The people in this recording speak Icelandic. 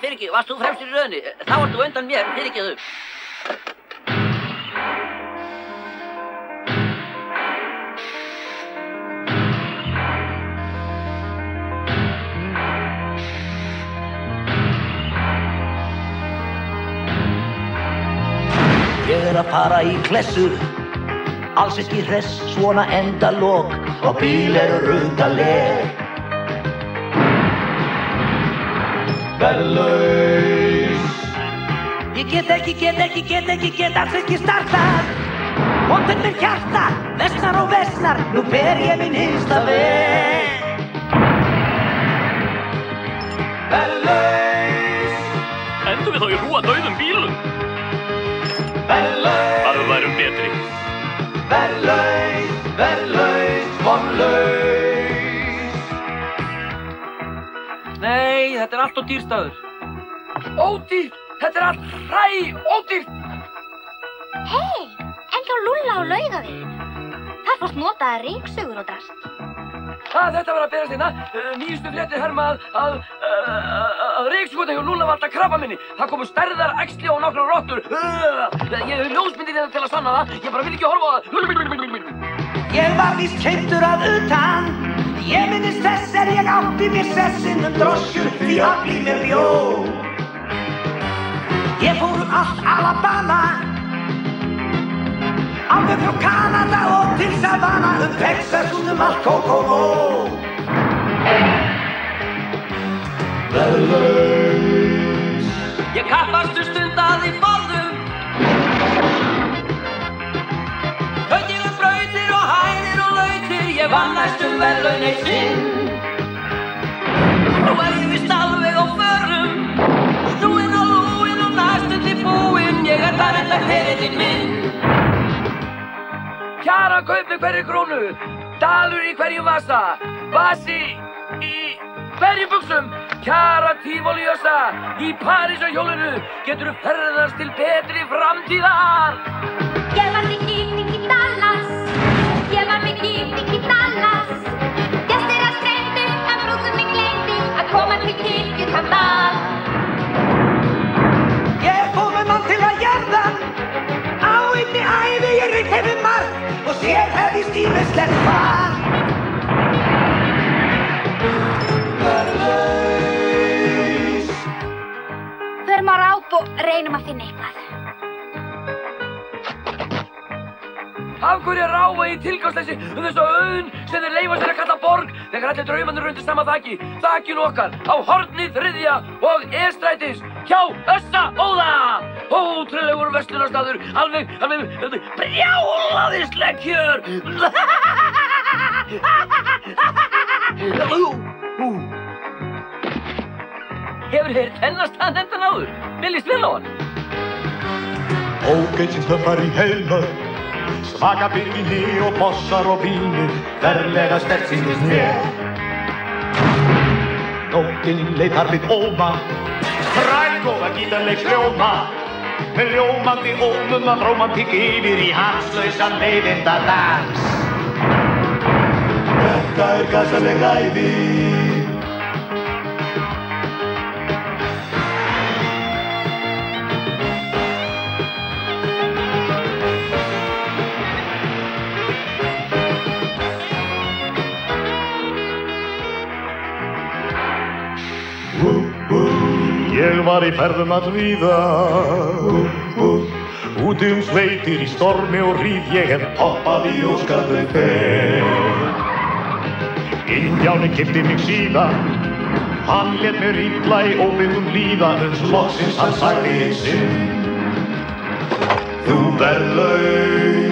fyrirgefðu, varst þú fremstur í röðinni? Þá varst þú undan mér, fyrirgefðu. Ég að fara í klessu, alls ekki hress, svona endalok og bíl rundaleg. Verðlaus. Ég get alls ekki startað. Vondur mér hjarta, versnar og versnar, nú fer ég minn hinsta veg. Verðlaus. Endum við þá í hrúa dauðum bílum? Verðlaus. Að við værum betri. Verðlaus, vonlaus. Nei, þetta allt of dýrstaður. Ódýrt! Þetta allt ódýrt! Hey, en hjá Lúlla á Laugaveginu. Þar fórst notaðar ryksugur og drast. Þetta var að berast hérna. Nýjustu fréttir herma að ryksugur hjá Lúlla var alltaf krabbaminni. Það komu stærðar, æxli og nokkrar rottur. Ég hef ljósmyndir hérna til að sanna það. Ég bara vil ekki horfa á það. Ég var víst keimtur að utan. Ég minnist þess ég átti mér sessinn droskjur því afl í mér bjó. Ég fór allt Alabama, alveg frá Kanada og til Savannah, Texas allt Kokomo. Verðlaus. Ég kappastu stundað í forðum. Hautir og flautir og hæðir og lautir, ég vann næstum verðlaun eitt sinn. Nú ég víst alveg á förum, snúinn og lúinn og næstum því búinn, ég þar enda ferillinn minn. Kjara kaupi hverju krónu, dalur í hverjum vasa, vasi í hverjum buxum, Kjara tímolíosa, í París á hjólinu, geturðu ferðast til betri framtíðar. Ég var með gifting í Dallas, ég var með gifting í Dallas. Gestir að streymi, að brúðum mig gleymdi, að koma til kirkjukammal. Ég fór með mann til að jarða, á einni ævi ég reynt hefði margt og sér hefði stífislegt far. Verðlaus. Förum á ráp og reynum að finna eitthvað. Af hverju ráfa í tilgangsleysi þessu auðn sem þeir leyfa sér að kalla borg þegar allir draumarnir undir sama þaki, þakinu okkar, á horni 3. og E-strætis, hjá Össa Óða! Ótrúlegur verslunarstaður, alveg brjálæðisleg kjör! Hefur heyrt þennan endan áður? Mér líst vel á hann. Ógeinsins töffar í heilmörk, svaka bikini og bossar og bínir, ferlega sterkt sýnist mér. Nóttin leitar við óma, strækóða gítarleik sljóma, með ljómandi ómum af rómantík yfir í hanslausan leiðindadans. Þetta gassaleg æði. Ég var í ferðum allvíða, úti sveitir í stormi og hríð, ég hef hoppað í óskarðu fer. Indjáni keypti mig síðan, hann lét mér illa í óbyggðum líða, uns loksins hann sagði sinn. Þú verðlaus.